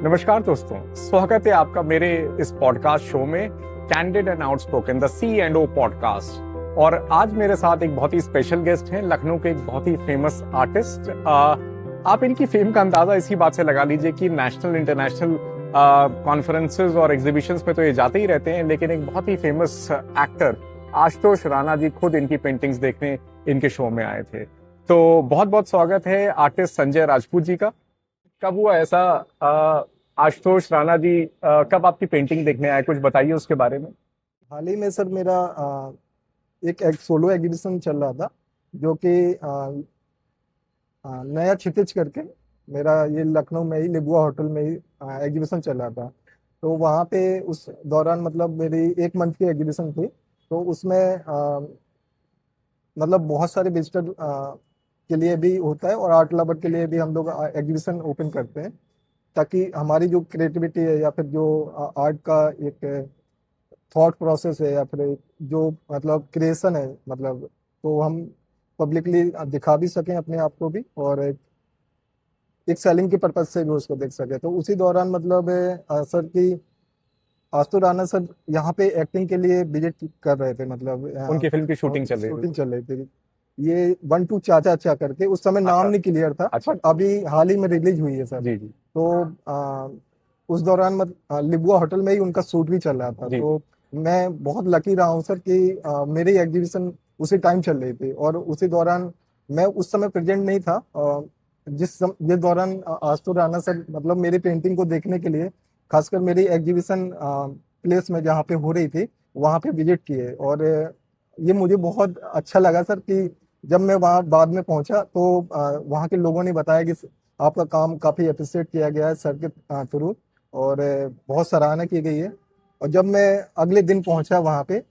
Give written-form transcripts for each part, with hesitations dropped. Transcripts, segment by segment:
नमस्कार दोस्तों, स्वागत है आपका मेरे इस पॉडकास्ट शो में candid and outspoken the C&O podcast. और आज मेरे साथ एक बहुत ही स्पेशल गेस्ट हैं, लखनऊ के एक बहुत ही फेमस आर्टिस्ट। आप इनकी फेम का अंदाजा इसी बात से लगा लीजिए कि नेशनल इंटरनेशनल कॉन्फ्रेंसेस और एग्जीबिशंस में तो ये जाते ही रहते हैं, लेकिन एक बहुत ही फेमस एक्टर आशुतोष राणा जी खुद इनकी पेंटिंग्स देखने इनके शो में आए थे। तो बहुत बहुत स्वागत है आर्टिस्ट संजय राजपूत जी का। कब हुआ ऐसा आशुतोष राणा जी, कब आपकी पेंटिंग देखने आए, कुछ बताइए उसके बारे में। हाल ही में सर मेरा एक सोलो एग्जीबिशन चल रहा था, जो कि नया क्षितिज करके मेरा ये लखनऊ में ही लिबुआ होटल में ही एग्जीबिशन चल रहा था। तो वहाँ पे उस दौरान मतलब मेरी 1 मंथ की एग्जीबिशन थी। तो उसमें मतलब बहुत सारे विजिटर के लिए भी होता है और आर्ट लवर के लिए भी हम लोग एग्जीबिशन ओपन करते हैं, ताकि हमारी जो क्रिएटिविटी है या फिर जो आर्ट का एक थॉट प्रोसेस है या फिर जो मतलब क्रिएशन है, मतलब तो हम पब्लिकली दिखा भी सकें अपने आप को भी, और एक सेलिंग के पर्पज से भी उसको देख सके। तो उसी दौरान मतलब सर की आशुतोष राणा सर यहाँ पे एक्टिंग के लिए विजिट कर रहे थे, मतलब उनकी फिल्म की शूटिंग चल रही थी। शूटिंग चल रही थी। ये 1 2 चाचा चा करके उस समय नाम अच्छा। नहीं क्लियर था, अच्छा। बट अभी हाल ही में रिलीज हुई है सर। जी जी तो उस दौरान लिबुआ होटल में ही उनका शूट भी चल रहा था। जी। तो मैं बहुत लकी रहा हूँ सर कि मेरी एग्जीबिशन उसी टाइम चल रही थी, और उसी दौरान मैं उस समय प्रेजेंट नहीं था। जिस दौरान आशुतोष राणा सर मतलब मेरी पेंटिंग को देखने के लिए खासकर मेरी एग्जीबिशन प्लेस में जहाँ पे हो रही थी वहाँ पे विजिट किए। और ये मुझे बहुत अच्छा लगा सर कि जब मैं वहाँ बाद में पहुंचा तो वहाँ के लोगों ने बताया कि आपका काम काफी अप्रिशिएट किया गया है सर के थ्रू, और बहुत सराहना की गई है। और जब मैं अगले दिन पहुंचा वहाँ पे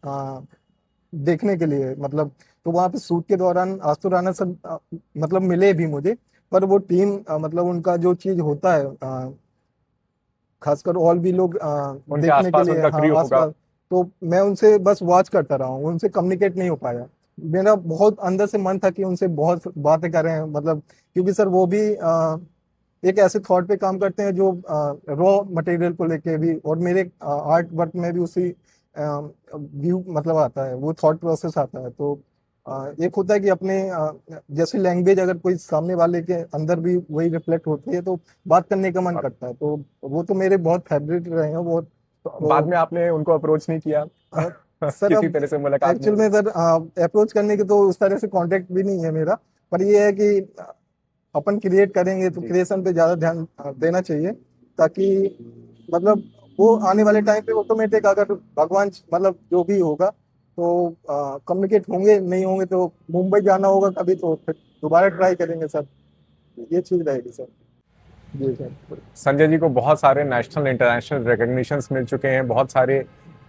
देखने के लिए, मतलब तो वहाँ पे शूट के दौरान आशुतोष राणा सर मतलब मिले भी मुझे। पर वो टीम मतलब उनका जो चीज होता है, खासकर और भी लोग उनके देखने के आसपास लिए, उनका हाँ क्रू होगा। आसपास, तो मैं उनसे बस वॉच करता रहा हूँ, उनसे कम्युनिकेट नहीं हो पाया। मेरा बहुत अंदर से मन था कि उनसे बहुत बातें करें, मतलब क्योंकि सर वो भी एक ऐसे थॉट पे काम करते हैं जो रॉ मटेरियल को लेके भी, और मेरे आर्ट वर्क में भी उसी व्यू मतलब आता है, वो थॉट प्रोसेस आता है। तो एक होता है कि अपने जैसे लैंग्वेज अगर कोई सामने वाले के अंदर भी वही रिफ्लेक्ट होती है तो बात करने का मन करता है। तो वो तो मेरे बहुत फेवरेट रहे हैं वो। तो बाद तो में आपने उनको अप्रोच नहीं किया? अ, सर किसी अब तरह से मुलाकात नहीं एक्चुअल हुई? में सर अप्रोच करने की तो उस तरह से कांटेक्ट भी नहीं है मेरा। पर ये है कि अपन क्रिएट करेंगे तो जी। क्रिएशन पे ज्यादा ध्यान देना चाहिए, ताकि मतलब वो आने वाले टाइम पे ऑटोमेटिक अगर भगवान मतलब जो भी होगा तो कम्युनिकेट होंगे, नहीं होंगे तो मुंबई जाना होगा कभी तो फिर दोबारा ट्राई करेंगे सर। ये चीज रहेगी सर। जी सर। संजय जी को बहुत सारे नेशनल इंटरनेशनल रिकॉग्निशंस मिल चुके हैं, बहुत सारे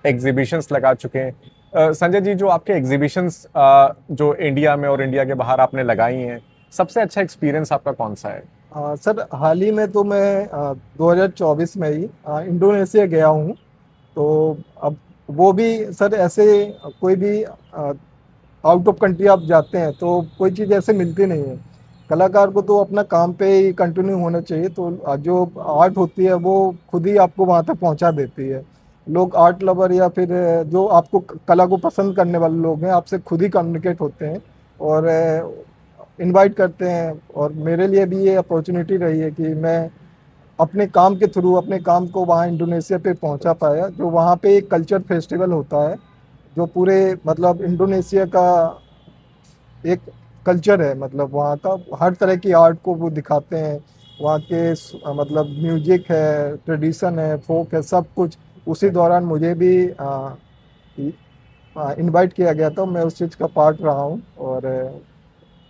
एग्जीबिशंस लगा चुके हैं। संजय जी, जो आपके एग्जीबिशंस जो इंडिया में और इंडिया के बाहर आपने लगाई हैं, सबसे अच्छा एक्सपीरियंस आपका कौन सा है? सर हाल ही में तो मैं 2024 में ही इंडोनेशिया गया हूँ। तो अब वो भी सर ऐसे कोई भी आउट ऑफ कंट्री आप जाते हैं तो कोई चीज़ ऐसे मिलती नहीं है। कलाकार को तो अपना काम पे ही कंटिन्यू होना चाहिए। तो जो आर्ट होती है वो खुद ही आपको वहाँ तक पहुँचा देती है। लोग आर्ट लवर या फिर जो आपको कला को पसंद करने वाले लोग हैं आपसे खुद ही कम्युनिकेट होते हैं और इनवाइट करते हैं। और मेरे लिए भी ये अपॉर्चुनिटी रही है कि मैं अपने काम के थ्रू अपने काम को वहाँ इंडोनेशिया पे पहुँचा पाया। जो वहाँ पे एक कल्चर फेस्टिवल होता है, जो पूरे मतलब इंडोनेशिया का एक कल्चर है, मतलब वहाँ का हर तरह की आर्ट को वो दिखाते हैं। वहाँ के मतलब म्यूजिक है, ट्रेडिशन है, फोक है, सब कुछ। उसी दौरान मुझे भी इनवाइट किया गया था, मैं उस चीज़ का पार्ट रहा हूँ। और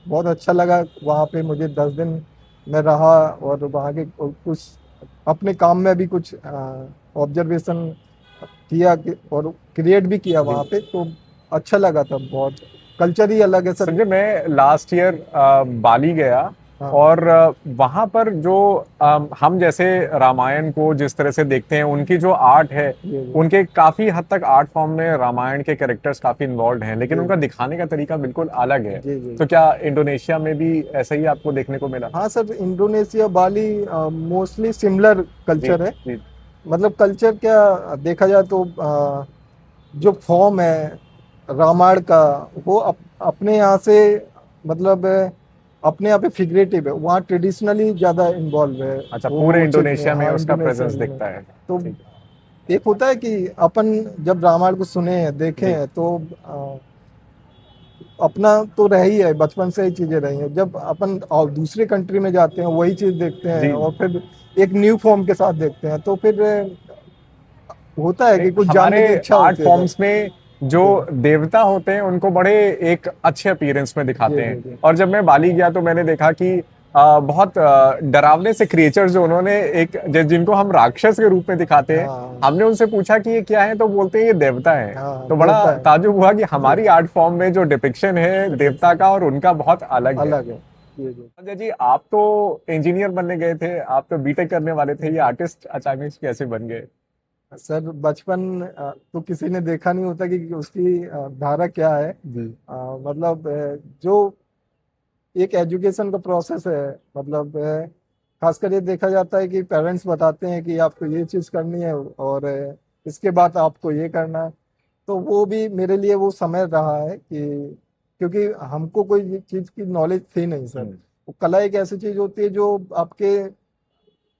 बहुत अच्छा लगा वहाँ पे, मुझे 10 दिन मैं रहा और वहाँ के कुछ अपने काम में भी कुछ ऑब्जर्वेशन किया और क्रिएट भी किया जी। वहाँ पे। तो अच्छा लगा था बहुत। कल्चर ही अलग है सर। संजय, मैं लास्ट ईयर बाली गया। हाँ और वहां पर जो हम जैसे रामायण को जिस तरह से देखते हैं, उनकी जो आर्ट है, जी जी उनके काफी हद तक आर्ट फॉर्म में रामायण के कैरेक्टर्स काफी इन्वॉल्व हैं, लेकिन जी उनका दिखाने का तरीका बिल्कुल अलग है। जी जी। तो क्या इंडोनेशिया में भी ऐसा ही आपको देखने को मिला? हाँ सर, इंडोनेशिया, बाली मोस्टली सिमिलर जी कल्चर है। जी। मतलब कल्चर क्या देखा जाए तो जो फॉर्म है रामायण का, वो अपने यहाँ से, मतलब अपने यहाँ पे फिगरेटिव है, वहाँ ट्रेडिशनली ज्यादा इन्वॉल्व है। अच्छा, पूरे वो चीज में, इंडोनेशिया में हाँ उसका इंडोनेशिया प्रेजेंस में। दिखता है। तो ठीक एक होता है कि अपन जब रामायण को सुने हैं, देखे है। जी। हैं, तो अपना तो रह ही है, बचपन से ही चीजें रही हैं। जब अपन और दूसरे कंट्री में जाते हैं, वही चीज देखते हैं, जी। और फिर एक न्यू फॉर्म के साथ देखते हैं, तो फिर होता है नहीं, कि कुछ हमारे जानने की इच्छा आर्ट होती है सर। फॉर्म्स में जो जी देवता होते हैं उनको बड़े एक अच्छे अपीयरेंस में जी दिखाते हैं। जी जी। और जब मैं बाली गया तो मैंने देखा कि बहुत डरावने से क्रिएचर्स जो उन्होंने जिनको हम राक्षस के रूप में दिखाते हैं, हाँ हमने उनसे पूछा कि ये क्या है, तो बोलते हैं ये देवता है। हाँ, तो बड़ा देवता है। ताज्जुब हुआ कि जी, हमारी आर्ट फॉर्म में जो डिपिक्शन है देवता का और उनका बहुत अलग है। अलग है। जी जी। अजय जी, आप तो इंजीनियर बनने गए थे, आप तो बीटेक करने वाले थे, ये आर्टिस्ट अचानक से कैसे बन गए? सर बचपन तो किसी ने देखा नहीं होता कि उसकी धारा क्या है। जी मतलब जो एक एजुकेशन का प्रोसेस है, मतलब खासकर ये देखा जाता है कि पेरेंट्स बताते हैं कि आपको ये चीज करनी है, और इसके बाद आपको ये करना है। तो वो भी मेरे लिए वो समय रहा है कि, क्योंकि हमको कोई चीज की नॉलेज थी नहीं सर। हम्म। वो कला एक ऐसी चीज होती है जो आपके,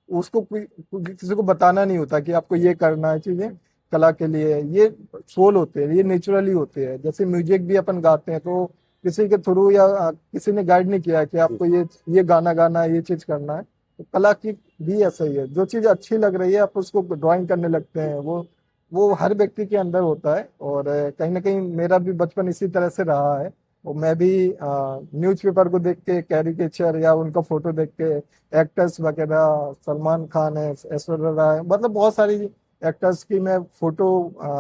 उसको किसी को बताना नहीं होता कि आपको ये करना है। चीजें कला के लिए ये सोल होते हैं, ये नेचुरली होते हैं। जैसे म्यूजिक भी अपन गाते हैं, तो किसी के थ्रू या किसी ने गाइड नहीं किया कि आपको ये गाना गाना है, ये चीज करना है। तो कला की भी ऐसा ही है, जो चीज अच्छी लग रही है आप उसको ड्राइंग करने लगते हैं। वो हर व्यक्ति के अंदर होता है, और कहीं ना कहीं मेरा भी बचपन इसी तरह से रहा है। और मैं भी न्यूज़पेपर को देख के, कैरिकेचर या उनका फोटो देख के, एक्टर्स वगैरह, सलमान खान है, ऐश्वर्या राय, मतलब बहुत सारी एक्टर्स की मैं फोटो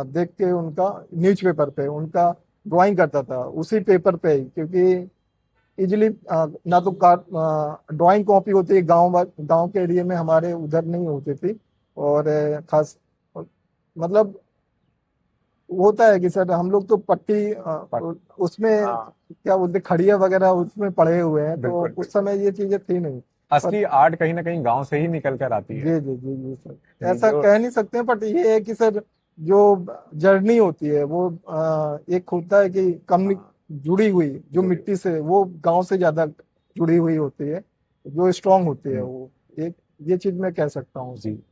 देख के उनका न्यूज़पेपर पे उनका ड्राइंग करता था, उसी पेपर पे ही। क्योंकि इजिली ना तो ड्राइंग कॉपी होती है, गांव के एरिया में हमारे उधर नहीं होती थी। और खास मतलब होता है कि सर हम लोग तो पट्टी पर- उसमें हाँ, क्या बोलते, खड़िया वगैरह उसमें पढ़े हुए हैं, तो बिल्कुल उस बिल्कुल। समय ये चीजें थी नहीं। पर असली आर्ट कहीं ना कहीं गांव से ही निकल कर आती है। जी जी जी जी सर, जी, ऐसा जो कह नहीं सकते हैं, बट ये है कि सर जो जर्नी होती है वो एक होता है कि कम हाँ, जुड़ी हुई, जो जुड़े। मिट्टी से, वो गांव से ज्यादा जुड़ी हुई होती है, जो स्ट्रांग होती है हम्म। वो। एक ये चीज मैं कह सकता हूँ सर। जी।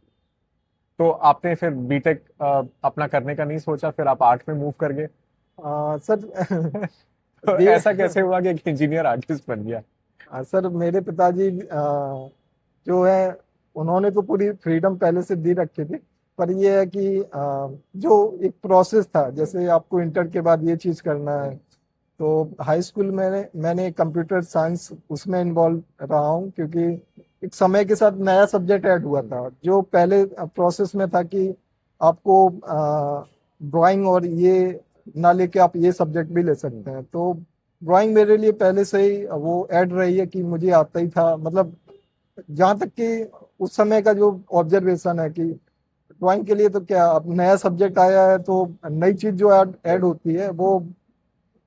तो आपने फिर बीटेक अपना करने का नहीं सोचा, फिर आप आर्ट में मूव कर गए? सर तो ये ऐसा कैसे हुआ कि एक इंजीनियर आर्टिस्ट बन गया? सर मेरे पिताजी जो है, उन्होंने तो पूरी फ्रीडम पहले से दी रखी थी। पर ये है कि जो एक प्रोसेस था, जैसे आपको इंटर के बाद ये चीज करना है, तो हाई स्कूल में मैंने कंप्यूटर साइंस उसमें इन्वॉल्व रहा हूँ। क्योंकि एक समय के साथ नया सब्जेक्ट ऐड हुआ था, जो पहले प्रोसेस में था कि आपको ड्राइंग और ये ना लेके आप ये सब्जेक्ट भी ले सकते हैं। तो ड्राइंग मेरे लिए पहले से ही वो ऐड रही है कि मुझे आता ही था। मतलब जहाँ तक कि उस समय का जो ऑब्जर्वेशन है कि ड्राइंग के लिए तो क्या, अब नया सब्जेक्ट आया है तो नई चीज जो ऐड ऐड होती है वो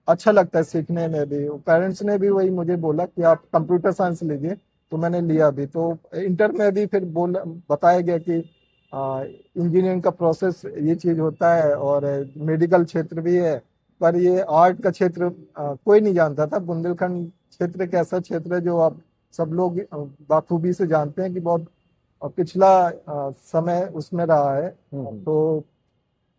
अच्छा लगता है सीखने में भी। पेरेंट्स ने भी वही मुझे बोला कि आप कंप्यूटर साइंस लीजिए, तो मैंने लिया भी। तो इंटर में भी फिर बताया गया कि इंजीनियरिंग का प्रोसेस ये चीज होता है, और मेडिकल क्षेत्र भी है। पर ये आर्ट का क्षेत्र कोई नहीं जानता था। बुंदेलखंड क्षेत्र एक ऐसा क्षेत्र है जो आप सब लोग बाखूबी से जानते हैं कि बहुत पिछला समय उसमें रहा है। हम्म। तो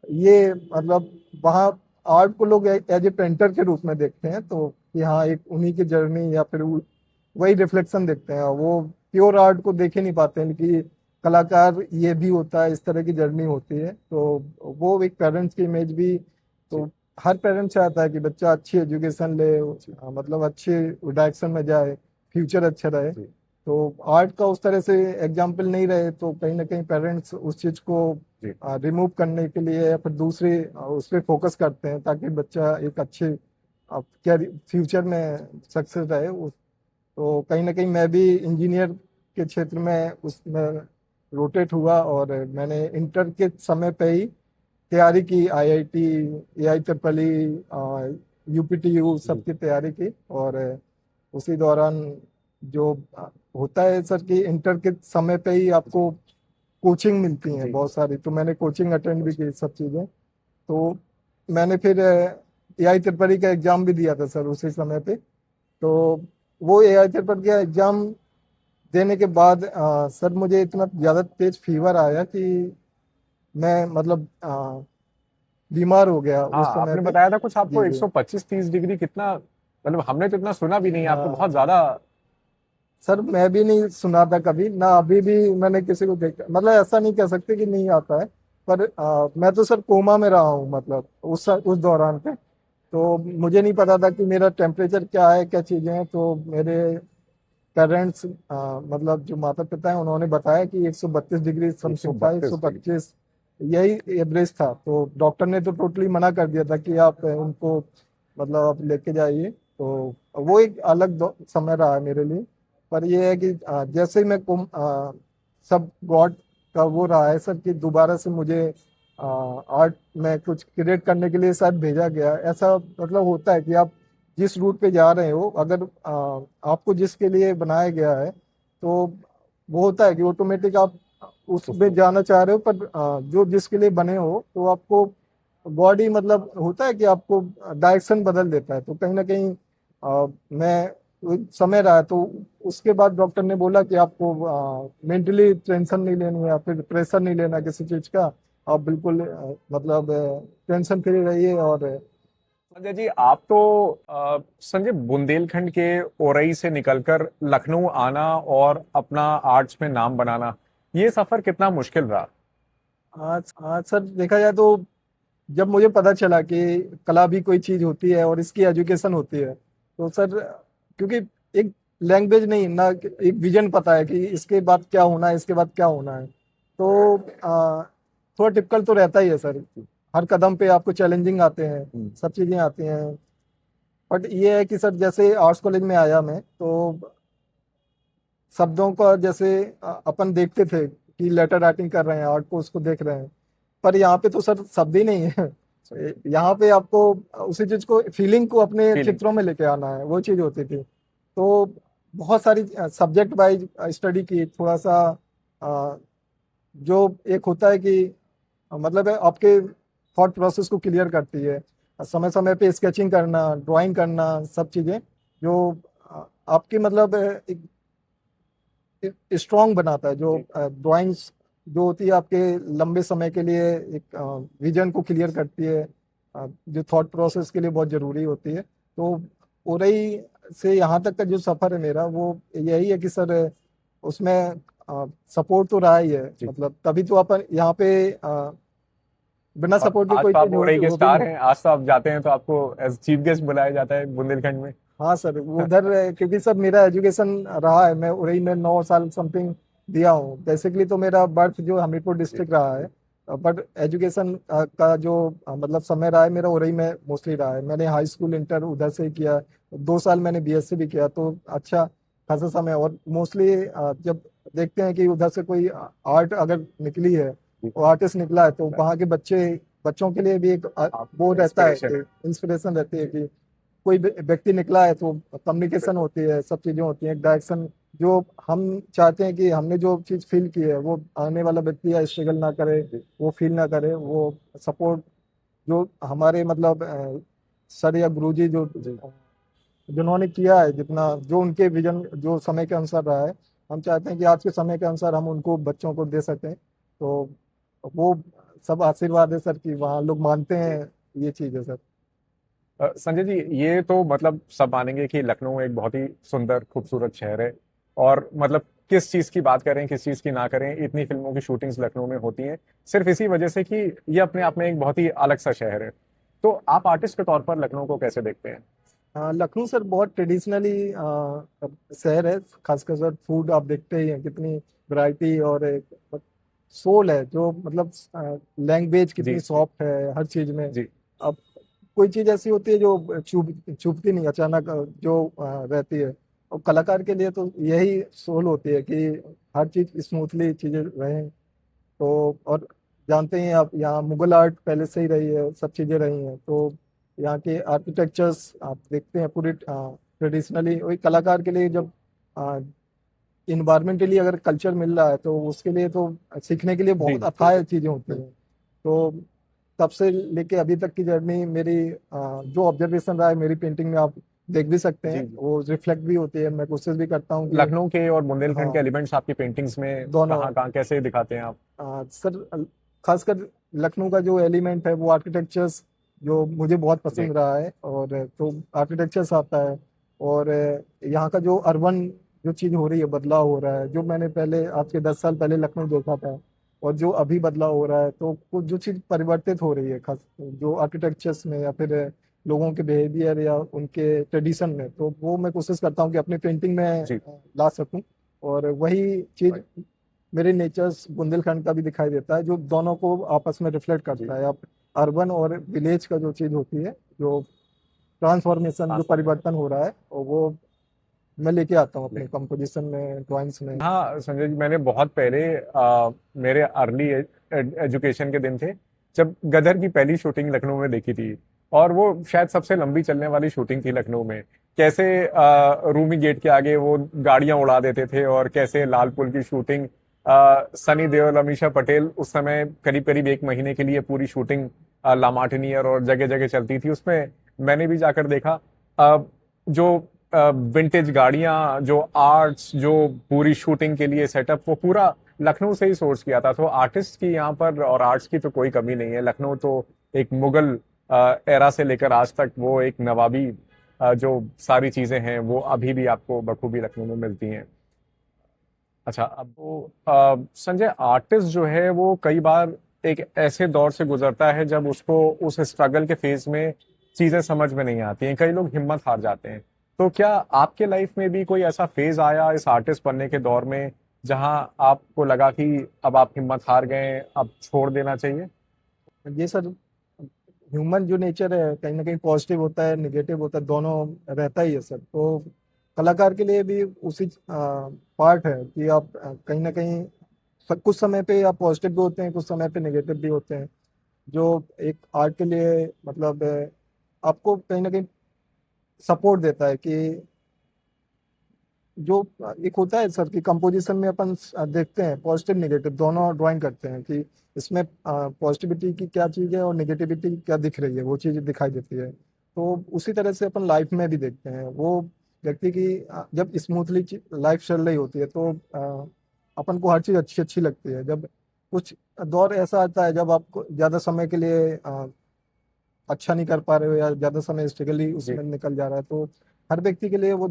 ये मतलब वहाँ आर्ट को लोग एज ए पेंटर के रूप में देखते हैं, तो कि हाँ एक उन्हीं की जर्नी या फिर वही रिफ्लेक्शन देखते हैं। वो प्योर आर्ट को देख ही नहीं पाते हैं कि कलाकार ये भी होता है, इस तरह की जर्नी होती है। तो वो एक पेरेंट्स की इमेज भी, जी तो हर पेरेंट्स चाहता है कि बच्चा अच्छी एजुकेशन ले, जी मतलब अच्छे डायरेक्शन में जाए, फ्यूचर अच्छा रहे। जी तो आर्ट का उस तरह से एग्जाम्पल नहीं रहे, तो कहीं ना कहीं पेरेंट्स उस चीज को जी। रिमूव करने के लिए या फिर दूसरे उस पर फोकस करते हैं, ताकि बच्चा एक अच्छे क्या फ्यूचर में सक्सेस रहे। तो कहीं ना कहीं मैं भी इंजीनियर के क्षेत्र में उसमें रोटेट हुआ, और मैंने इंटर के समय पे ही तैयारी की, IIT, AI triple E, UPTU जी सबकी तैयारी की। और उसी दौरान जो होता है सर कि इंटर के समय पे ही आपको कोचिंग मिलती हैं जी। बहुत सारी, तो मैंने कोचिंग अटेंड भी की सब चीज़ें। तो मैंने फिर एआई ट्रिपल ई का एग्जाम भी दिया था सर उसी समय पे। तो वो एआई ट्रिपल का एग्जाम देने के बाद सर मुझे इतना ज़्यादा तेज फीवर आया कि मैं मतलब बीमार हो गया हाँ, उस समय आपने पे। बताया था कुछ आपको जी जी। 125-30 डिग्री, कितना मतलब हमने तो इतना सुना भी नहीं, आपको बहुत हाँ ज्यादा। सर, मैं भी नहीं सुना था कभी ना, अभी भी मैंने किसी को देखा, मतलब ऐसा नहीं कह सकते कि नहीं आता है। पर मैं तो सर कोमा में रहा हूँ, मतलब उस दौरान पे। तो मुझे नहीं पता था कि मेरा टेम्परेचर क्या है, क्या चीज़ें हैं। तो मेरे पेरेंट्स, मतलब जो माता पिता हैं, उन्होंने बताया कि 132 डिग्री समथिंग था, 132 डिग्री। 125 यही एवरेज था। तो डॉक्टर ने तो टोटली मना कर दिया था कि आप उनको मतलब आप लेके जाइए। तो वो एक अलग समय रहा है मेरे लिए। पर ये है कि जैसे ही मैं सब गॉड का वो रहा है सर कि दोबारा से मुझे आर्ट में कुछ क्रिएट करने के लिए शायद भेजा गया, ऐसा मतलब होता है कि आप जिस रूट पे जा रहे हो, अगर आपको जिसके लिए बनाया गया है, तो वो होता है कि ऑटोमेटिक आप उसमें जाना चाह रहे हो। पर जो जिसके लिए बने हो, तो आपको बॉडी मतलब होता है कि आपको डायरेक्शन बदल देता है। तो कहीं ना कहीं मैं वो समय रहा, तो उसके बाद डॉक्टर ने बोला कि आपको मेंटली टेंशन नहीं लेनी है, या फिर प्रेशर नहीं लेना किसी चीज का। आप बिल्कुल मतलब टेंशन फ्री रहिए। और संजय जी, आप तो संजय बुंदेलखंड के ओरई से निकलकर लखनऊ आना और अपना आर्ट्स में नाम बनाना, ये सफर कितना मुश्किल रहा? आज आज सर देखा जाए तो जब मुझे पता चला कि कला भी कोई चीज होती है और इसकी एजुकेशन होती है, तो सर क्योंकि एक लैंग्वेज नहीं ना, एक विजन पता है कि इसके बाद क्या होना है, इसके बाद क्या होना है। तो थोड़ा टिपिकल तो रहता ही है सर। हर कदम पे आपको चैलेंजिंग आते हैं, हम्म। सब चीजें आती हैं। बट ये है कि सर जैसे आर्ट्स कॉलेज में आया मैं, तो शब्दों का जैसे अपन देखते थे कि लेटर राइटिंग कर रहे हैं, आर्ट को उसको देख रहे हैं। पर यहाँ पे तो सर शब्द ही नहीं है। यहाँ पे आपको उसी चीज को, फीलिंग को अपने फीलिंग। चित्रों में लेके आना है, वो चीज होती थी। तो बहुत सारी सब्जेक्ट वाइज स्टडी की, थोड़ा सा अ, जो एक होता है कि मतलब है आपके थॉट प्रोसेस को क्लियर करती है। समय समय पे स्केचिंग करना, ड्राइंग करना, सब चीजें जो आपकी मतलब स्ट्रांग बनाता है। जो जी। ड्राइंग्स जो होती है आपके लंबे समय के लिए एक विजन को क्लियर करती है, जो थॉट प्रोसेस के लिए बहुत जरूरी होती है। तो उरई से यहाँ तक का जो सफर है मेरा, वो यही है कि सर उसमें सपोर्ट तो रहा ही है, जी। मतलब तभी तो अपन यहाँ पे बिना और सपोर्ट के आज कोई तो आप चीज ओरई के हो भी स्टार नहीं। हैं, आज तो आप जाते हैं तो आपको एज चीफ गेस्ट बुलाया जाता है बुंदेलखंड में। हाँ सर, वो उधर क्योंकि सर मेरा एजुकेशन रहा है, मैं उरई में 9 साल समथिंग दिया हूँ। बेसिकली तो मेरा बर्थ जो हमीरपुर जी। डिस्ट्रिक्ट रहा है, बट एजुकेशन का जो मतलब समय रहा है मेरा उरई में मोस्टली रहा है। मैंने हाई स्कूल इंटर उधर से किया, 2 साल मैंने बीएससी भी किया, तो अच्छा खासा समय। और मोस्टली जब देखते हैं कि उधर से कोई आर्ट अगर निकली है, जी। वो आर्टिस्ट निकला है, तो वहाँ के बच्चों के लिए भी एक आप वो रहता है, इंस्पिरेशन है। इंस्पिरेशन रहती है कि कोई व्यक्ति निकला है। तो कम्युनिकेशन बिल्कुल। होती है, सब चीजें होती हैं, डायरेक्शन। जो हम चाहते हैं कि हमने जो चीज फील की है, वो आने वाला व्यक्ति या स्ट्रगल ना करे, जी। वो फील ना करे, वो सपोर्ट जो हमारे मतलब सर या गुरुजी जो जी। जिन्होंने किया है, जितना जो उनके विजन जो समय के अनुसार रहा है, हम चाहते हैं कि आज के समय के अनुसार हम उनको बच्चों को दे सकें। तो वो सब आशीर्वाद है सर कि वहाँ लोग मानते जी। हैं, ये चीज है सर। संजय जी, ये तो मतलब सब मानेंगे कि लखनऊ एक बहुत ही सुंदर खूबसूरत शहर है। और मतलब किस चीज की बात करें, किस चीज की ना करें, इतनी फिल्मों की शूटिंग्स लखनऊ में होती हैं सिर्फ इसी वजह से कि ये अपने आप में एक बहुत ही अलग सा शहर है। तो आप आर्टिस्ट के तौर पर लखनऊ को कैसे देखते हैं? लखनऊ सर बहुत ट्रेडिशनली शहर है। खासकर सर फूड आप देखते ही हैं, कितनी वैरायटी, और एक सोल है जो मतलब लैंग्वेज जी। कितनी जी। सॉफ्ट है हर चीज में। जी। अब कोई चीज ऐसी होती है जो चुभती नहीं अचानक, जो रहती है। और कलाकार के लिए तो यही सोल होती है कि हर चीज स्मूथली चीजें रहें। तो और जानते हैं आप, यहाँ मुगल आर्ट पहले से ही रही है, सब चीजें रही हैं। तो यहाँ के आर्किटेक्चर्स आप देखते हैं पूरे ट्रेडिशनली। वही कलाकार के लिए जब इन्वायरमेंटली अगर कल्चर मिल रहा है तो उसके लिए तो सीखने के लिए जी बहुत अथाह बिल्कुल। चीजें होती हैं। तो तब से लेके अभी तक की जर्नी मेरी, जो ऑब्जर्वेशन रहा है मेरी पेंटिंग में, आप देख भी सकते जी हैं, जी। वो रिफ्लेक्ट भी होती है। मैं कोशिश भी करता हूँ कि लखनऊ के और बुंदेलखंड के हाँ, एलिमेंट्स आपकी पेंटिंग्स में दोनों। कहाँ कहाँ कैसे दिखाते हैं आप? सर खासकर लखनऊ का जो एलिमेंट है वो आर्किटेक्चर्स जो मुझे बहुत जी पसंद रहा है। और तो आर्किटेक्चर्स आता है। और यहाँ का जो अर्बन जो चीज़ हो रही है, बदलाव हो रहा है, जो मैंने पहले आज के 10 साल पहले लखनऊ देखा था और जो अभी बदलाव हो रहा है, तो कुछ जो चीज़ परिवर्तित हो रही है खास जो आर्किटेक्चर्स में या फिर लोगों के बिहेवियर या उनके ट्रेडिशन में, तो वो मैं कोशिश करता हूँ कि अपनी पेंटिंग में जी। ला सकूं। और वही चीज मेरे नेचर्स बुंदेलखंड का भी दिखाई देता है, जो दोनों को आपस में रिफ्लेक्ट जी। करता है। आप अर्बन और विलेज का जो चीज होती है, जो ट्रांसफॉर्मेशन, जो परिवर्तन हो रहा है, और वो मैं लेके आता हूँ अपने कंपोजिशन में, ड्राइंग्स में। हाँ संजय जी, मैंने बहुत पहले मेरे अर्ली एजुकेशन के दिन थे जब गदर की पहली शूटिंग लखनऊ में देखी थी। और वो शायद सबसे लंबी चलने वाली शूटिंग थी लखनऊ में। कैसे रूमी गेट के आगे वो गाड़ियां उड़ा देते थे, और कैसे लाल पुल की शूटिंग, सनी देओल, अमीषा पटेल उस समय करीब करीब एक महीने के लिए पूरी शूटिंग लामाटनियर और जगह जगह चलती थी उसमें। मैंने भी जाकर देखा। जो विंटेज गाड़ियां, जो आर्ट्स, जो पूरी शूटिंग के लिए सेटअप, वो पूरा लखनऊ से ही सोर्स किया था। तो आर्टिस्ट की यहाँ पर और आर्ट्स की तो कोई कमी नहीं है। लखनऊ तो एक मुगल एरा से लेकर आज तक वो एक नवाबी जो सारी चीजें हैं वो अभी भी आपको बखूबी लखनऊ में मिलती हैं। अच्छा, अब वो संजय, आर्टिस्ट जो है वो कई बार एक ऐसे दौर से गुजरता है जब उसको उस स्ट्रगल के फेज में चीजें समझ में नहीं आती हैं, कई लोग हिम्मत हार जाते हैं। तो क्या आपके लाइफ में भी कोई ऐसा फेज आया इस आर्टिस्ट बनने के दौर में जहां आपको लगा कि अब आप हिम्मत हार गए, अब छोड़ देना चाहिए? ये सर, ह्यूमन जो नेचर है कहीं ना कहीं पॉजिटिव होता है, निगेटिव होता है, दोनों रहता ही है सर। तो कलाकार के लिए भी उसी पार्ट है कि आप कहीं ना कहीं कुछ समय पे आप पॉजिटिव भी होते हैं, कुछ समय पे नेगेटिव भी होते हैं। जो एक आर्ट के लिए मतलब आपको कहीं ना कहीं सपोर्ट देता है कि जो एक होता है सर कि कंपोजिशन में अपन देखते हैं पॉजिटिव नेगेटिव दोनों ड्राइंग करते हैं कि इसमें पॉजिटिविटी की क्या चीज़ है और नेगेटिविटी क्या दिख रही है, वो चीज़ दिखाई देती है। तो उसी तरह से अपन लाइफ में भी देखते हैं वो व्यक्ति की जब स्मूथली लाइफ चल रही होती है तो अपन को हर चीज़ अच्छी अच्छी लगती है। जब कुछ दौर ऐसा आता है जब आपको ज़्यादा समय के लिए अच्छा नहीं कर पा रहे हो या ज़्यादा समय स्ट्रगल ही जी। उसमें निकल जा रहा है, तो हर व्यक्ति के लिए वो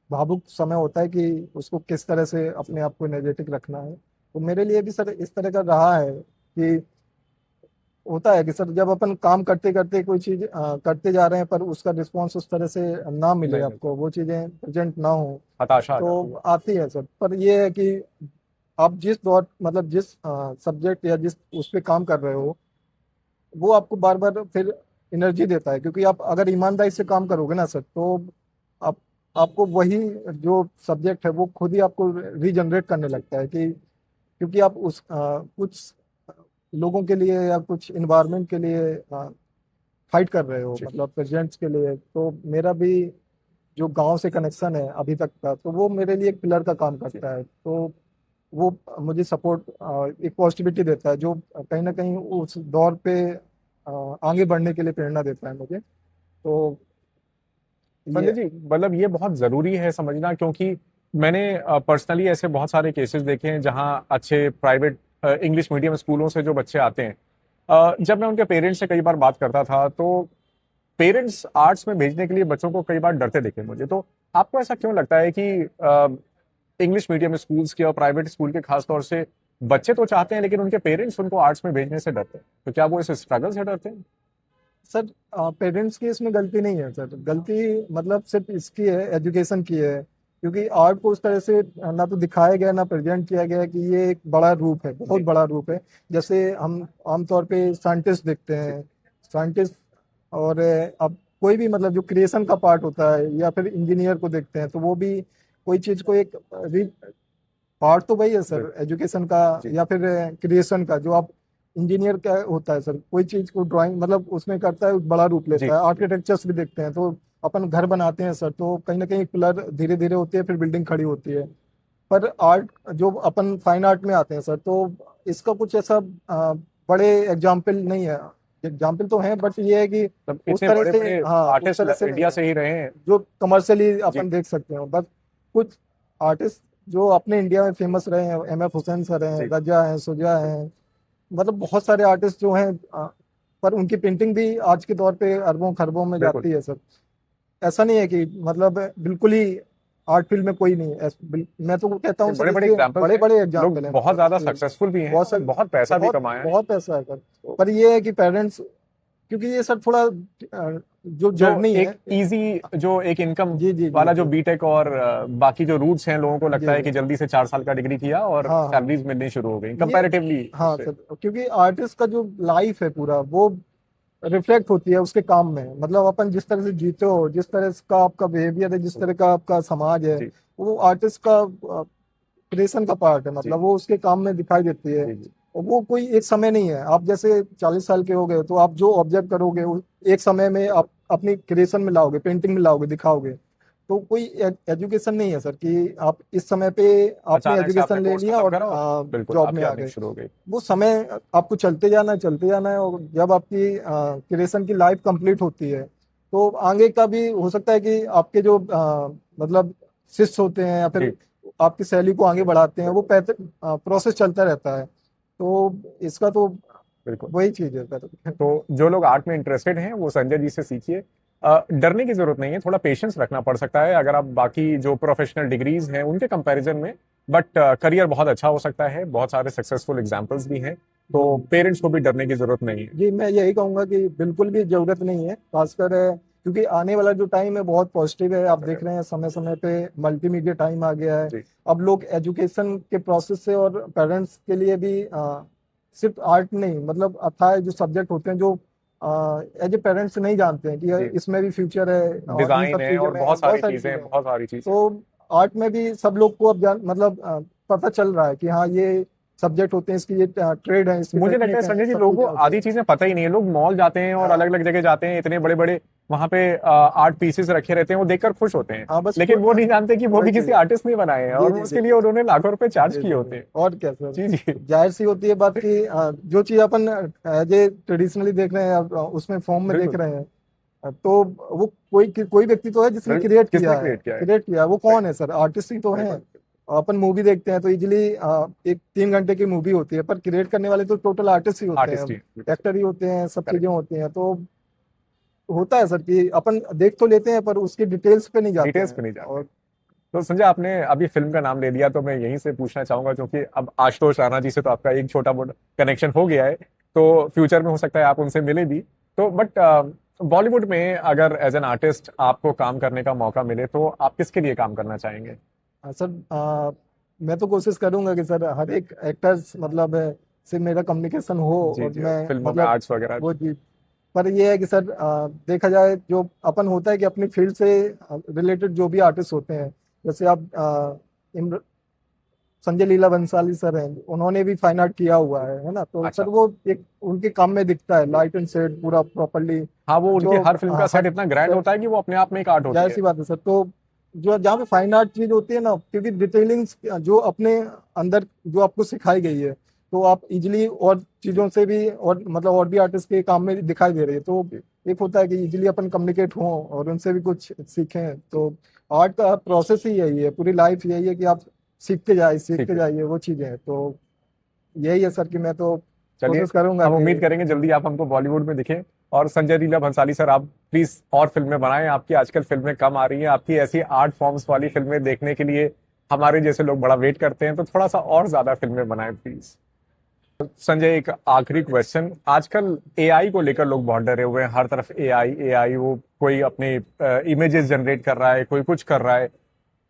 भावुक समय होता है कि उसको किस तरह से अपने आप को एनर्जेटिक रखना है। तो मेरे लिए भी सर इस तरह का रहा है कि होता है कि सर जब अपन काम करते करते कोई चीज करते जा रहे हैं पर उसका रिस्पॉन्स उस तरह से ना मिले, नहीं मिलता, आपको वो चीजें प्रेजेंट ना हो, हताशा आ जाती तो है। आती है सर। पर ये है कि आप जिस दौर मतलब जिस सब्जेक्ट या जिस उस पे काम कर रहे हो, वो आपको बार बार फिर एनर्जी देता है। क्योंकि आप अगर ईमानदारी से काम करोगे ना सर, तो आप आपको वही जो सब्जेक्ट है वो खुद ही आपको रीजनरेट करने जी लगता है कि क्योंकि आप उस कुछ लोगों के लिए या कुछ इन्वायरमेंट के लिए फाइट कर रहे हो, जी। मतलब प्रेजेंट्स के लिए। तो मेरा भी जो गांव से कनेक्शन है अभी तक का, तो वो मेरे लिए एक पिलर का काम जी। करता है। तो वो मुझे सपोर्ट, एक पॉजिटिविटी देता है जो कहीं ना कहीं उस दौर पे आगे बढ़ने के लिए प्रेरणा देता है मुझे। तो संजय ये जी, मतलब ये बहुत जरूरी है समझना, क्योंकि मैंने पर्सनली ऐसे बहुत सारे केसेस देखे हैं जहां अच्छे प्राइवेट इंग्लिश मीडियम स्कूलों से जो बच्चे आते हैं, जब मैं उनके पेरेंट्स से कई बार बात करता था तो पेरेंट्स आर्ट्स में भेजने के लिए बच्चों को कई बार डरते देखे मुझे। तो आपको ऐसा क्यों लगता है कि इंग्लिश मीडियम स्कूल्स के और प्राइवेट स्कूल के खास तौर से बच्चे तो चाहते हैं लेकिन उनके पेरेंट्स उनको आर्ट्स में भेजने से डरते हैं? तो क्या वो इस स्ट्रगल से डरते हैं? सर पेरेंट्स की इसमें गलती नहीं है सर। गलती मतलब सिर्फ इसकी है, एजुकेशन की है। क्योंकि आर्ट को उस तरह से ना तो दिखाया गया ना प्रेजेंट किया गया कि ये एक बड़ा रूप है, बहुत जी बड़ा रूप है। जैसे हम आमतौर पे साइंटिस्ट देखते जी। हैं, साइंटिस्ट, और अब कोई भी मतलब जो क्रिएशन का पार्ट होता है या फिर इंजीनियर को देखते हैं तो वो भी कोई चीज को एक पार्ट तो वही है सर बिल्कुल। एजुकेशन का जी या फिर क्रिएशन का। जो आप इंजीनियर क्या होता है सर, कोई चीज को ड्राइंग मतलब उसमें करता है, बड़ा रूप जी लेता है। आर्किटेक्चर्स भी देखते हैं तो अपन घर बनाते हैं सर, तो कहीं ना कहीं पिलर धीरे धीरे होती है, फिर बिल्डिंग खड़ी होती है। पर आर्ट जो अपन फाइन आर्ट में आते हैं सर, तो इसका कुछ ऐसा बड़े एग्जाम्पल नहीं है। एग्जाम्पल तो है बट ये है कि मतलब उस इतने तरह बड़े से, बड़े हाँ उस तरह आर्टिस्ट से नहीं इंडिया है से ही रहे हैं। जो कमर्शियली जी अपन देख सकते हो। बस कुछ आर्टिस्ट जो अपने इंडिया में फेमस रहे हैं, एम एफ हुसैन सर हैं, जी रजा हैं, सुजा हैं, मतलब बहुत सारे आर्टिस्ट जो हैं, पर उनकी पेंटिंग भी आज के दौर पे अरबों खरबों में बिल्कुल। जाती है सर। ऐसा नहीं है कि मतलब बिल्कुल ही आर्ट फील्ड में कोई नहीं है। मैं तो कहता हूँ सर बड़े बड़े इसके एग्जाम्पल्स बड़े हैं, बड़े लोग एग्जाम्पल हैं बहुत मतलब ज्यादा इसके सक्सेसफुल भी हैं बहुत और सारे, बहुत पैसा भी बहुत कमाया है। बहुत पैसा है सर। तो पर ये है कि पेरेंट्स, क्योंकि ये सर थोड़ा जो जो जर्नी है। एक इजी, जो एक इनकम जी जी जी वाला जो जी बीटेक और बाकी जो रूट्स हैं, लोगों को लगता जी है कि जी जल्दी से 4 साल का डिग्री किया और हाँ हाँ सैलरीज मिलनी शुरू हो गई ये, कंपैरेटिवली हाँ उससे। सर, क्योंकि आर्टिस्ट का जो लाइफ है पूरा वो रिफ्लेक्ट होती है उसके काम में। मतलब अपन जिस तरह से जीते हो, जिस तरह का आपका बिहेवियर है, जिस तरह का आपका समाज है, जी वो आर्टिस्ट का क्रिएशन का पार्ट है। जी मतलब वो उसके काम में दिखाई देती है। जी जी और वो कोई एक समय नहीं है। आप जैसे 40 साल के हो गए तो आप जो ऑब्जर्व करोगे वो एक समय में आप अपनी क्रिएशन में लाओगे, पेंटिंग में लाओगे, दिखाओगे। तो कोई एजुकेशन नहीं है सर कि आप इस समय पे आपने अचानक से आपने एजुकेशन ले कोर्स लिया खत्म और करा और बिल्कुल जॉब में आपकी आ अर्निंग गए। शुरू हो गई। वो समय आपको चलते जाना है, चलते जाना है। और जब आपकी क्रिएशन की लाइफ कंप्लीट होती है तो आगे का भी हो सकता है कि आपके जो मतलब शिष्य होते हैं या जी फिर आपकी शैली को आगे बढ़ाते हैं, वो बिल्कुल प्रोसेस चलता रहता है। तो इसका तो बिल्कुल। वही चीज है सर। तो जो लोग आर्ट में इंटरेस्टेड हैं वो संजय जी से सीखिए। डरने की जरूरत नहीं है, थोड़ा पेशेंस रखना पड़ सकता है अगर आप बाकी जो प्रोफेशनल डिग्रीज हैं उनके कंपैरिजन में, बट करियर बहुत अच्छा हो सकता है, बहुत सारे सक्सेसफुल एग्जांपल्स भी हैं। तो पेरेंट्स को भी डरने की जरूरत नहीं है। जी मैं यही कहूंगा कि बिल्कुल भी जरूरत नहीं है, खासकर क्योंकि आने वाला जो टाइम है बहुत पॉजिटिव है। आप देख रहे हैं समय समय पे मल्टीमीडिया टाइम आ गया है। जी अब लोग एजुकेशन के प्रोसेस से और पेरेंट्स के लिए भी सिर्फ आर्ट नहीं, मतलब अथाह जो सब्जेक्ट होते हैं जो एज ए पेरेंट्स नहीं जानते हैं कि जी इसमें भी फ्यूचर है और इन डिजाइन सब है चीजों और में बहुत बहुत सारी सारी चीजें चीजें हैं, हैं। बहुत सारी चीजें। तो आर्ट में भी सब लोग को अब जान मतलब पता चल रहा है कि हाँ ये सब्जेक्ट होते हैं, इसकी ये ट्रेड है, इसकी मुझे लगता है टेक्निक है, संजय जी सब लोगों को चीजें होती आधी है। चीजें पता ही नहीं है। लोग मॉल जाते हैं और अलग हाँ अलग जगह जाते हैं, इतने बड़े बड़े वहां पे आर्ट पीसेस रखे रहते हैं, वो देखकर खुश होते हैं, हाँ बस लेकिन वो नहीं जानते कि वो वही भी चीज किसी है। आर्टिस्ट ने बनाए हैं जी और जी जी उसके लिए उन्होंने लाखों रुपए चार्ज जी किए जी होते जी हैं। और क्या सर। जी जी जाहिर सी होती है बात कि जो चीज अपन एज ए ट्रेडिशनली देख रहे हैं, अब उसमें फॉर्म में देख बिल्कुल रहे हैं, तो वो कोई व्यक्ति तो है जिसने बिल्कुल। क्रिएट किसने किया है। क्रिएट किया है? क्रिएट किया है वो सही। कौन है सर? आर्टिस्ट ही तो है। बिल्कुल अपन मूवी देखते हैं तो इजीली एक 3 घंटे की मूवी होती है, पर क्रिएट करने वाले तो टोटल आर्टिस्ट ही होते हैं, आर्टिस्ट ही। एक्टर ही होते हैं, सब चीजें करेक्ट। होती हैं। तो होता है सर कि अपन देख तो लेते हैं पर उसकी डिटेल्स पे नहीं जाते डिटेल्स हैं। पे नहीं जाते। और तो संजय आपने अभी फिल्म का नाम ले लिया तो मैं यहीं से पूछना चाहूंगा, क्योंकि अब आशुतोष राणा जी से तो आपका एक छोटा मोटा कनेक्शन हो गया है, तो फ्यूचर में हो सकता है आप उनसे मिले भी। तो बट बॉलीवुड में अगर एज एन आर्टिस्ट आपको काम करने का मौका मिले तो आप किसके लिए काम करना चाहेंगे? सर मैं तो कोशिश करूंगा कि सर हर एक एक्टर्स मतलब से मेरा कम्युनिकेशन हो जी और जी, मैं फिल्मों में मतलब आर्ट्स वगैरह। वो जी। पर ये है कि सर देखा जाए जो अपन होता है कि अपनी फील्ड से रिलेटेड जो भी आर्टिस्ट होते हैं, जैसे आप संजय लीला बंसाली सर हैं, उन्होंने भी फाइन आर्ट किया हुआ है ना? तो सर अच्छा। वो एक उनके काम में दिखता है, लाइट एंड शेड पूरा प्रॉपरली। हाँ, वो उनकी जो हर फिल्म का सेट हर इतना ग्रैंड होता है कि वो अपने आप में एक आर्ट होती जाहिर है। सी बात है सर। तो जो जहाँ पे फाइन आर्ट चीज होती है ना, क्योंकि डिटेलिंग्स जो अपने अंदर जो आपको सिखाई गई है, तो आप इजिली और जी चीजों से भी और मतलब और भी आर्टिस्ट के काम में दिखाई दे रही है। तो जी एक होता है कि इजिली अपन कम्युनिकेट हों और उनसे भी कुछ सीखें। जी। तो आर्ट का प्रोसेस ही यही है, पूरी लाइफ यही है कि आप ठीक सीखते है। जाइए वो चीजें हैं। तो यही है सर कि मैं तो चलिए, कोशिश करूंगा हम कि उम्मीद करेंगे जल्दी आप हमको बॉलीवुड में दिखें। और संजय लीला भंसाली सर, आप प्लीज और फिल्में बनाएं, आपकी आजकल फिल्में कम आ रही हैं, आपकी ऐसी आर्ट फॉर्म्स वाली फिल्में देखने के लिए हमारे जैसे लोग बड़ा वेट करते हैं, तो थोड़ा सा और ज्यादा फिल्में बनाएं प्लीज। संजय, एक आखिरी क्वेश्चन, आजकल एआई को लेकर लोग बहुत डरे हुए हैं, हर तरफ एआई एआई, वो कोई अपने इमेजेस जनरेट कर रहा है, कोई कुछ कर रहा है,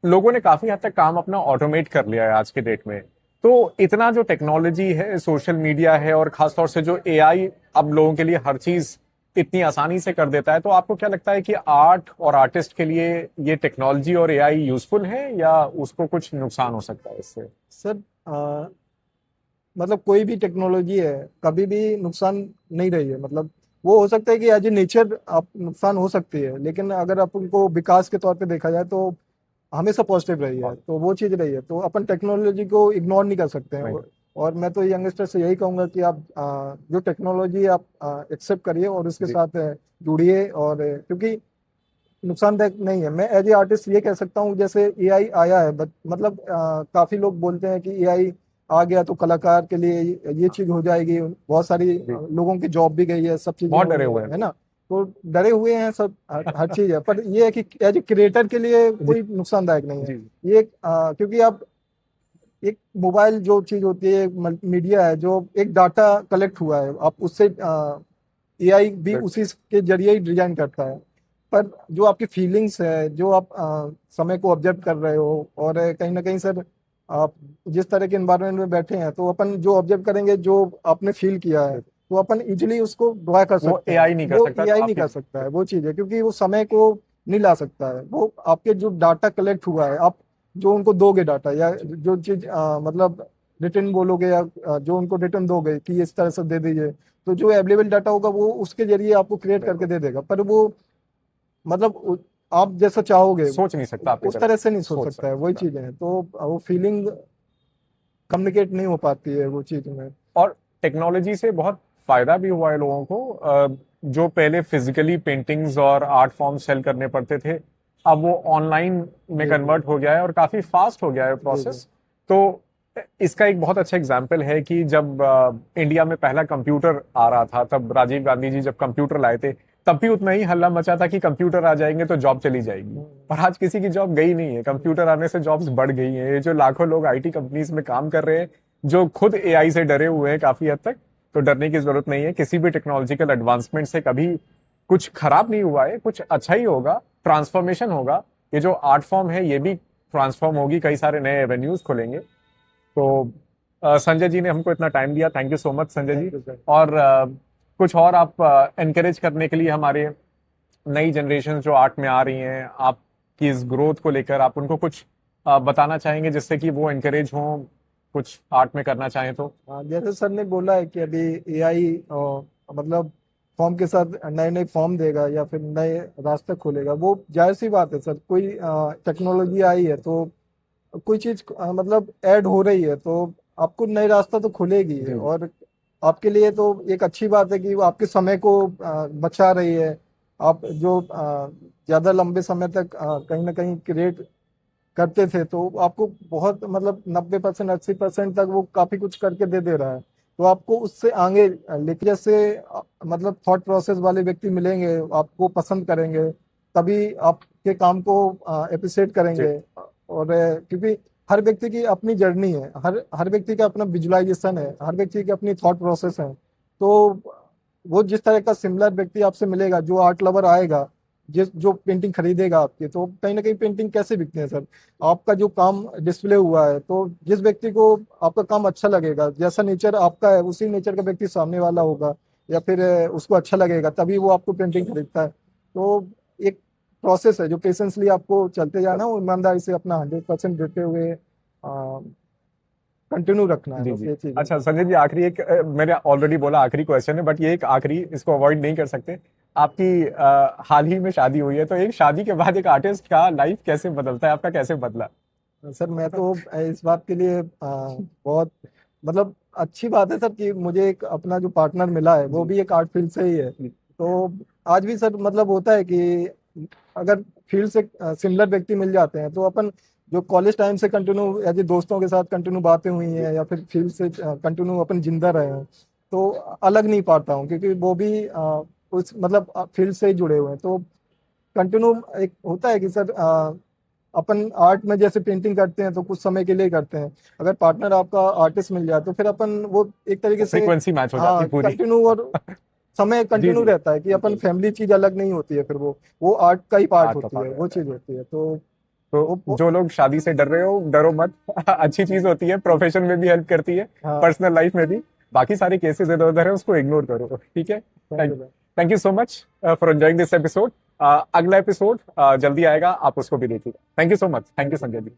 लोगों ने काफी हद तक काम अपना ऑटोमेट कर लिया है आज के डेट में। तो इतना जो टेक्नोलॉजी है, सोशल मीडिया है और खासतौर से जो एआई अब लोगों के लिए हर चीज इतनी आसानी से कर देता है, तो आपको क्या लगता है कि आर्ट और आर्टिस्ट के लिए ये टेक्नोलॉजी और एआई यूजफुल है या उसको कुछ नुकसान हो सकता है इससे? सर मतलब कोई भी टेक्नोलॉजी है, कभी भी नुकसान नहीं रही है। मतलब वो हो सकता है कि एज ए नेचर आप नुकसान हो सकती है, लेकिन अगर आप उनको विकास के तौर पे देखा जाए तो हमेशा पॉजिटिव रही है, तो वो चीज़ रही है। तो अपन टेक्नोलॉजी को इग्नोर नहीं कर सकते हैं। Right. और मैं तो यंगस्टर से यही कहूंगा कि आप जो टेक्नोलॉजी आप एक्सेप्ट करिए और उसके जी। साथ जुड़िए। और क्योंकि नुकसानदायक नहीं है। मैं एज ए आर्टिस्ट ये कह सकता हूँ, जैसे एआई आया है, बट मतलब काफी लोग बोलते हैं कि एआई आ गया तो कलाकार के लिए ये चीज हो जाएगी, बहुत सारी जी। लोगों की जॉब भी गई है, सब चीजें बहुत हुई डरे हैं, हुए हैं है लोग। ना। तो डरे हुए हैं सब, हर चीज है। पर ये है कि एज ए क्रिएटर के लिए जी कोई नुकसानदायक नहीं है। जी। ये क्योंकि आप एक मोबाइल जो चीज होती है, मीडिया है, जो एक डाटा कलेक्ट हुआ है, आप उससे एआई भी Right. उसी के जरिए ही डिजाइन करता है। पर जो आपकी फीलिंग्स है, जो आप समय को ऑब्जर्व कर रहे हो, और कहीं ना कहीं सर आप जिस तरह के एनवायरनमेंट में बैठे हैं, तो अपन जो ऑब्जर्व करेंगे, जो आपने फील किया है, तो अपन इजीली उसको ड्रा कर वो सकते हैं। एआई नहीं कर वो सकता, तो एआई नहीं आप ही। कर सकता है वो चीज़ है, क्योंकि वो समय को नहीं ला सकता है। वो आपके जो डाटा कलेक्ट हुआ है, आप जो उनको दोगे डाटा, या जो चीज मतलब रिटर्न बोलोगे, या जो उनको रिटर्न दोगे कि इस तरह से दे दीजिए, तो जो अवेलेबल डाटा होगा वो उसके जरिए आपको क्रिएट करके बिल्कुल। दे देगा। पर वो मतलब आप जैसा चाहोगे सोच नहीं सकता आपकी उस तरह। तरह से नहीं सोच सोच सकता है। वही सकता। चीजें हैं, तो वो फीलिंग कम्युनिकेट नहीं हो पाती है वो चीज में। और टेक्नोलॉजी से बहुत फायदा भी हुआ है लोगों को। जो पहले फिजिकली पेंटिंग्स और आर्ट फॉर्म सेल करने पड़ते थे, अब वो ऑनलाइन में जी जी कन्वर्ट हो गया है और काफी फास्ट हो गया है जी जी। प्रोसेस। तो इसका एक बहुत अच्छा एग्जाम्पल है कि जब इंडिया में पहला कंप्यूटर आ रहा था, तब राजीव गांधी जी जब कंप्यूटर लाए थे, तब भी उतना ही हल्ला मचा था कि कंप्यूटर आ जाएंगे तो जॉब चली जाएगी। पर आज किसी की जॉब गई नहीं है, कंप्यूटर आने से जॉब्स बढ़ गई हैं। ये जो लाखों लोग आईटी कंपनीज में काम कर रहे हैं, जो खुद एआई से डरे हुए हैं काफी हद तक, तो डरने की जरूरत नहीं है। किसी भी टेक्नोलॉजिकल एडवांसमेंट से कभी कुछ खराब नहीं हुआ है, कुछ अच्छा ही होगा, ट्रांसफॉर्मेशन होगा। ये जो आर्ट फॉर्म है ये भी ट्रांसफॉर्म होगी, कई सारे नए एवेन्यूज खुलेंगे। तो संजय जी ने हमको इतना टाइम दिया, thank you so much Sanjay ji. Thank you sir. और कुछ और आप एनकरेज करने के लिए हमारे नई जनरेशन जो आर्ट में आ रही हैं, आपकी इस ग्रोथ को लेकर आप उनको कुछ बताना चाहेंगे जिससे कि वो एनकरेज हों, कुछ आर्ट में करना चाहें तो? हाँ, जैसे सर ने बोला है कि अभी एआई मतलब फॉर्म के साथ नए नए फॉर्म देगा या फिर नए रास्ते खोलेगा, वो जाहिर सी बात है सर। कोई टेक्नोलॉजी आई है तो कोई चीज मतलब ऐड हो रही है, तो आपको नए रास्ता तो खुलेगी जी है। जी। और आपके लिए तो एक अच्छी बात है कि वो आपके समय को बचा रही है। आप जो ज्यादा लंबे समय तक कहीं ना कहीं क्रिएट करते थे, तो आपको बहुत मतलब 90% 80% तक वो काफी कुछ करके दे दे रहा है। तो आपको उससे आगे लेके, जैसे मतलब थॉट प्रोसेस वाले व्यक्ति मिलेंगे, आपको पसंद करेंगे, तभी आपके काम को अप्रिशिएट जी करेंगे। और क्योंकि हर व्यक्ति की अपनी जर्नी है, हर हर व्यक्ति का अपना विजुअलाइजेशन है, हर व्यक्ति की अपनी थॉट प्रोसेस है। तो वो जिस तरह का सिमिलर व्यक्ति आपसे मिलेगा, जो आर्ट लवर आएगा, जिस जो पेंटिंग खरीदेगा आपकी, तो कहीं ना कहीं पेंटिंग कैसे बिकते हैं सर, आपका जो काम डिस्प्ले हुआ है, तो जिस व्यक्ति को आपका काम अच्छा लगेगा, जैसा नेचर आपका है उसी नेचर का व्यक्ति सामने वाला होगा, या फिर उसको अच्छा लगेगा, तभी वो आपको पेंटिंग खरीदता है। तो एक प्रोसेस है जो पेशेंसली आपको चलते जाना, और ईमानदारी से अपना 100% देते हुए कंटिन्यू रखना है, जी बस जी। ये चीज है। अच्छा संजय जी, आखिरी एक मैंने ऑलरेडी बोला आखिरी क्वेश्चन है, बट ये एक आखिरी, इसको अवॉइड नहीं कर सकते। आपकी हाल ही में शादी हुई है, तो एक शादी के बाद एक आर्टिस्ट का लाइफ कैसे बदलता है, आपका कैसे बदला? सर मैं तो इस बात के लिए बहुत मतलब अच्छी बात है सर कि मुझे एक अपना जो पार्टनर मिला है, वो जी भी एक आर्ट फील्ड से ही है। जी। तो आज भी सर मतलब होता है कि अगर फील्ड से सिमिलर व्यक्ति मिल जाते हैं, तो अपन जो कॉलेज टाइम से कंटिन्यू एज ए दोस्तों के साथ कंटिन्यू बातें हुई हैं, या फिर फील्ड से कंटिन्यू अपन जिंदा रहे हैं, तो अलग नहीं पाता हूँ, क्योंकि वो भी उस मतलब फील्ड से ही जुड़े हुए हैं। तो कंटिन्यू एक होता है कि सर अपन आर्ट में जैसे पेंटिंग करते हैं तो कुछ समय के लिए करते हैं। अगर पार्टनर आपका आर्टिस्ट मिल जाए, तो फिर अपन वो एक तरीके से फ्रीक्वेंसी मैच हो जाती हाँ पूरी। कंटिन्यू, और समय जी कंटिन्यू जी। रहता है कि अपन बिल्कुल। फैमिली चीज अलग नहीं होती है, फिर वो आर्ट का ही पार्ट आर्ट का होती पार्ट है, वो रहता है। चीज होती है। तो तो वो जो लोग शादी से डर रहे हो, डरो मत। अच्छी चीज होती है, प्रोफेशन में भी हेल्प करती है, हाँ। पर्सनल लाइफ में भी। बाकी सारे केसेस इधर उधर है, उसको इग्नोर करो, ठीक है। Thank thank you. Thank you so much for enjoying this episode. अगला एपिसोड जल्दी आएगा, आप उसको भी देखिएगा। Thank you so much. Thank you Sanjay ji.